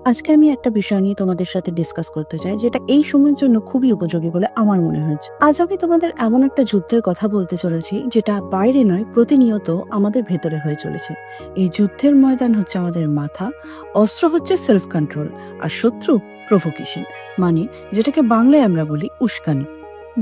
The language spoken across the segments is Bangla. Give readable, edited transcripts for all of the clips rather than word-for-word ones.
আজকে আমি একটা বিষয় নিয়ে তোমাদের সাথে ডিসকাস করতে চাই, যেটা এই সময়ের জন্য খুবই উপযোগী বলে আমার মনে হয়েছে। আজ আমি তোমাদের এমন একটা যুদ্ধের কথা বলতে চলেছি, যেটা বাইরে নয়, প্রতিনিয়ত আমাদের ভেতরে হয়ে চলেছে। এই যুদ্ধের ময়দান হচ্ছে আমাদের মাথা, অস্ত্র হচ্ছে সেলফ কন্ট্রোল, আর শত্রু প্রভোকেশন, মানে যেটাকে বাংলায় আমরা বলি উস্কানি।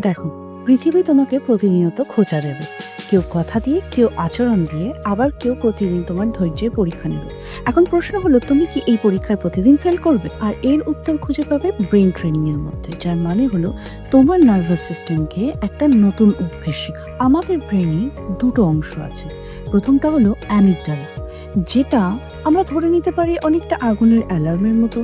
দেখো, পৃথিবী তোমাকে প্রতিনিয়ত খোঁচা দেবে, কেউ কথা দিয়ে, কেউ আচরণ দিয়ে, আবার কেউ প্রতিদিন তোমার ধৈর্যের পরীক্ষা নেবে। এখন প্রশ্ন হলো, তুমি কি এই পরীক্ষায় প্রতিদিন ফেল করবে? আর এর উত্তর খুঁজে পাবে ব্রেন ট্রেনিং এর মধ্যে, যার মানে হলো তোমার নার্ভাস সিস্টেমকে একটা নতুন অভ্যেস শেখা। আমাদের ব্রেনে দুটো অংশ আছে। প্রথমটা হলো অ্যামিগডালা, যেটা আমরা ধরে নিতে পারি অনেকটা আগুনের অ্যালার্মের মতো।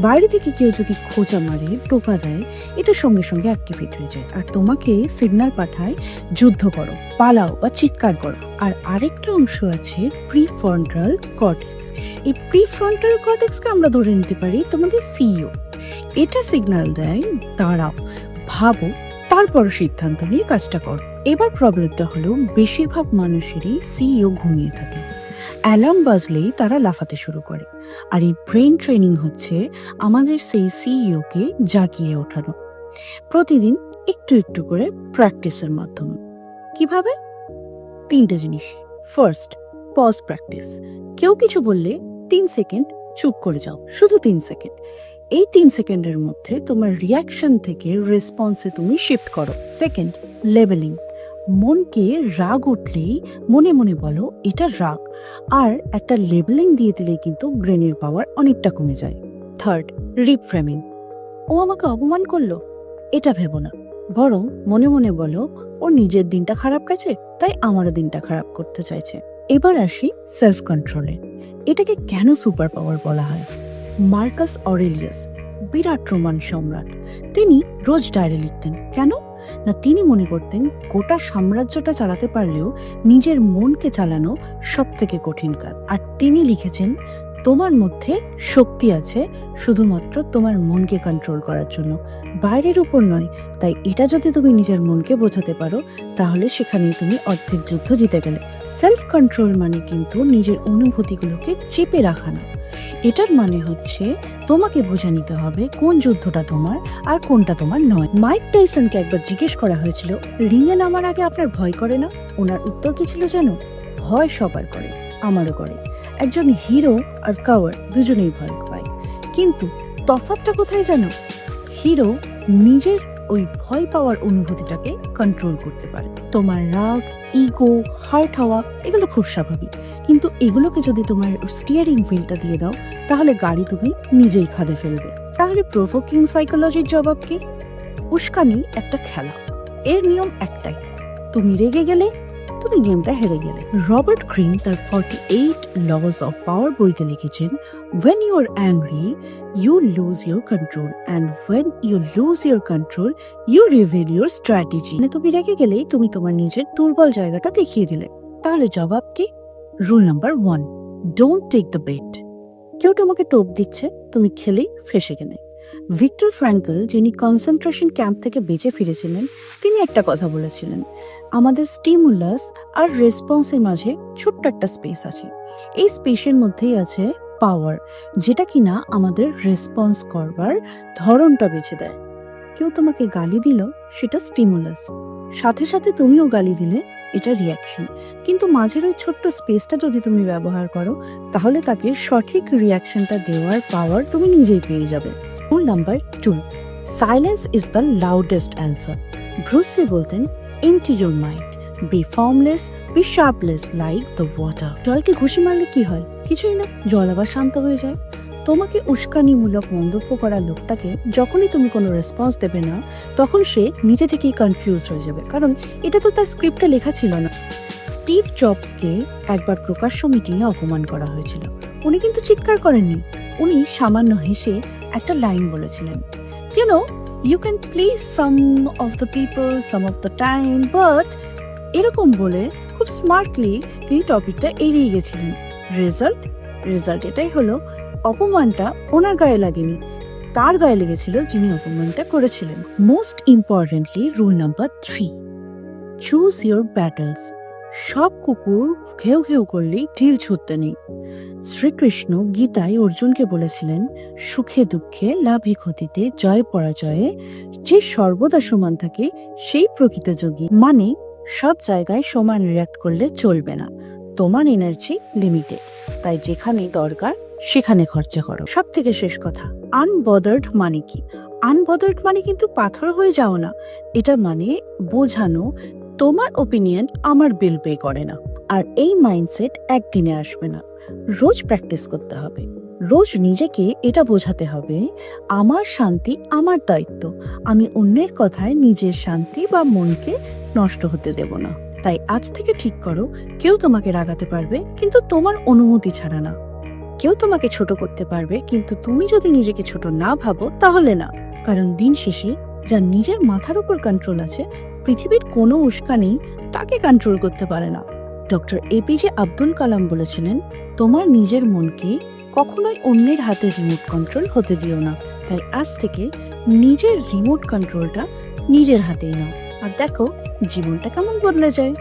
বাইরে থেকে কেউ যদি খোঁচা মারে, টোকা দেয়, এটা সঙ্গে সঙ্গে অ্যাক্টিভেট হয়ে যায় আর তোমাকে সিগন্যাল পাঠায় যুদ্ধ করো, পালাও বা চিৎকার করো। আর আরেকটা অংশ আছে প্রিফ্রন্টাল কর্টেক্স। এই প্রিফ্রন্টাল কর্টেক্সকে আমরা ধরে নিতে পারি তোমাদের সিইও। এটা সিগন্যাল দেয় দাঁড়াও, ভাবো, তারপর সিদ্ধান্ত নিয়ে কাজটা করো। এবার প্রবলেমটা হলো, বেশিরভাগ মানুষেরই সিইও ঘুমিয়ে থাকে। অ্যালার্ম বাজলেই তারা লাফাতে শুরু করে। আর এই ব্রেন ট্রেনিং হচ্ছে আমাদের সেই সিইওকে জাগিয়ে ওঠানো, প্রতিদিন একটু একটু করে প্র্যাকটিসের মাধ্যমে। কিভাবে? তিনটে জিনিস। First, pause practice. কেউ কিছু বললে 3 সেকেন্ড চুপ করে যাও, শুধু 3 সেকেন্ড। এই 3 সেকেন্ডের মধ্যে তোমার রিয়াকশন থেকে রেসপন্সে তুমি শিফট করো। Second, labelling. মনকে রাগ উঠলেই মনে মনে বলো এটা রাগ, আর একটা লেবেলিং দিয়ে দিলে কিন্তু ব্রেনের পাওয়ার অনেকটা কমে যায়। Third, reframing. ও আমাকে অপমান করলো, এটা ভেবো না, বরং মনে মনে বলো ও নিজের দিনটা খারাপ গেছে, তাই আমারও দিনটা খারাপ করতে চাইছে। এবার আসি সেলফ কন্ট্রোলে। এটাকে কেন সুপার পাওয়ার বলা হয়? মার্কাস অরেলিয়াস, বিরাট রোমান সম্রাট, তিনি রোজ ডায়েরি লিখতেন। কেন না, তিনি মনে করতেন গোটা সাম্রাজ্যটা চালাতে পারলেও নিজের মনকে চালানো সব থেকে কঠিন কাজ। আর তিনি লিখেছেন, তোমার মধ্যে শক্তি আছে শুধুমাত্র তোমার মনকে কন্ট্রোল করার জন্য, বাইরের উপর নয়। তাই এটা যদি তুমি নিজের মনকে বোঝাতে পারো, তাহলে সেখানেই তুমি অর্ধেক যুদ্ধ জিতে গেলে। সেলফ কন্ট্রোল মানে কিন্তু নিজের অনুভূতিগুলোকে চেপে রাখা না। এটার মানে হচ্ছে তোমাকে বুঝে নিতে হবে কোন যুদ্ধটা তোমার আর কোনটা তোমার নয়। মাইক টাইসনকে একবার জিজ্ঞেস করা হয়েছিল, রিংয়ে নামার আগে আপনার ভয় করে না? ওনার উত্তর কি ছিল জানো? ভয় সবার করে, আমারও করে। একজন হিরো আর কাওয়ার্ড দুজনেই ভয় পায়, কিন্তু তফাৎটা কোথায় জানো? হিরো নিজের ওই ভয় পাওয়ার অনুভূতিটাকে কন্ট্রোল করতে পারে। তোমার রাগ, ইগো, হার্ট হওয়া, এগুলো খুব স্বাভাবিক, কিন্তু এগুলোকে যদি তোমার স্টিয়ারিং হুইলটা দিয়ে দাও, তাহলে গাড়ি তুমি নিজেই খাদে ফেলবে। তাহলে প্রভোকিং সাইকোলজির জবাব কি? উস্কানি একটা খেলা, এর নিয়ম একটাই, তুমি রেগে গেলে তুমি গেমটা হেরে গেলে। রবার্ট গ্রিন তার 48 লস অফ পাওয়ার বইতে লিখেছেন, when you are angry you lose your control and when you lose your control you reveal your strategy। মানে তুমি রেগে গেলেই তুমি তোমার নিজের দুর্বল জায়গাটা দেখিয়ে দিলে। তাহলে জবাব কি? Rule number 1, don't take the bait. কেউ তোমাকে টোপ দিচ্ছে, তুমি খেলেই ফেসে গেলে। ভিক্টর ফ্র্যাঙ্কল, যিনি কনসেন্ট্রেশন ক্যাম্প থেকে বেঁচে ফিরেছিলেন, তিনি একটা কথা বলেছিলেন, আমাদের স্টিমুলাস আর রেসপন্সের মাঝে ছোট্ট একটা স্পেস আছে। এই স্পেসের মধ্যেই আছে পাওয়ার, যেটা কিনা আমাদের রেসপন্স করবার ধরনটা বেছে দেয়। কেউ তোমাকে গালি দিল, সেটা স্টিমুলাস, সাথে সাথে তুমিও গালি দিলে, এটা রিয়াকশন। কিন্তু মাঝের ওই ছোট্ট স্পেসটা যদি তুমি ব্যবহার করো, তাহলে তাকে সঠিক রিয়াকশনটা দেওয়ার পাওয়ার তুমি নিজেই পেয়ে যাবে। Rule number 2, silence is the loudest answer. Bruce Lee বলতেন, empty your mind, be formless, be shapeless like the water. জলকে ঘুষি মারলে কি হয়? কিছুই না, জল আবার শান্ত হয়ে যায়। তোমাকে উস্কানিমূলক মন্তব্য করা লোকটাকে যখনই তুমি কোনো রেসপন্স দেবে না, তখন সে নিজে থেকেই কনফিউজ হয়ে যাবে, কারণ এটা তো তার স্ক্রিপ্টে লেখা ছিল না। স্টিভ জবসকে একবার প্রকাশ্য মিটিংয়ে অপমান করা হয়েছিল। উনি কিন্তু চিৎকার করেননি, উনি সামান্য হেসে একটা লাইন বলেছিলেন, you know, you can please some of the people some of the time, but এরকম বলে খুব স্মার্টলি তিনি টপিকটা এড়িয়ে গেছিলেন। রেজাল্ট এটাই হলো, অপমানটা ওনার গায়ে লাগেনি, তার গায়ে লেগেছিল যিনি অপমানটা করেছিলেন। Most importantly, rule number 3, choose your battles. সব কুকুর ঘেউ ঘেউ করলেই ঢিল ছুটতে নেই। শ্রীকৃষ্ণ গীতায় অর্জুনকে বলেছিলেন, সুখে দুঃখে লাভে ক্ষতিতে জয় পরাজয়ে যে সর্বদা সমান থাকে সেই প্রকৃত যোগী। মানে সব জায়গায় সমান রিয়াক্ট করলে চলবে না, তোমার এনার্জি লিমিটেড, তাই যেখানে দরকার সেখানে খরচা করো। সব থেকে শেষ কথা, আনবদার্ড মানে কি? আনবদার্ড মানে কিন্তু পাথর হয়ে যাও না, এটা মানে বোঝানো তোমার ওপিনিয়ন আমার বিল পে করে না। আর এই মাইন্ডসেট একদিনে আসবে না, রোজ প্র্যাকটিস করতে হবে। রোজ নিজেকে এটা বোঝাতে হবে, আমার শান্তি আমার দায়িত্ব, আমি অন্যের কথায় নিজের শান্তি বা মনকে নষ্ট হতে দেব না। তাই আজ থেকে ঠিক করো, কেউ তোমাকে রাগাতে পারবে কিন্তু তোমার অনুমতি ছাড়া না। কেউ তোমাকে ছোট করতে পারবে কিন্তু তুমি যদি নিজেকে ছোট না ভাবো তাহলে না। কারণ দিন শেষে যার নিজের মাথার উপর কন্ট্রোল আছে, পৃথিবীর কোনো উস্কানি তাকে কন্ট্রোল করতে পারে না। ডক্টর এপিজে আব্দুল কালাম বলেছিলেন, তোমার নিজের মনকে কখনোই অন্যের হাতে রিমোট কন্ট্রোল হতে দিও না। তাই আজ থেকে নিজের রিমোট কন্ট্রোলটা নিজের হাতেই নাও, আর দেখো জীবনটা কেমন বদলে যায়।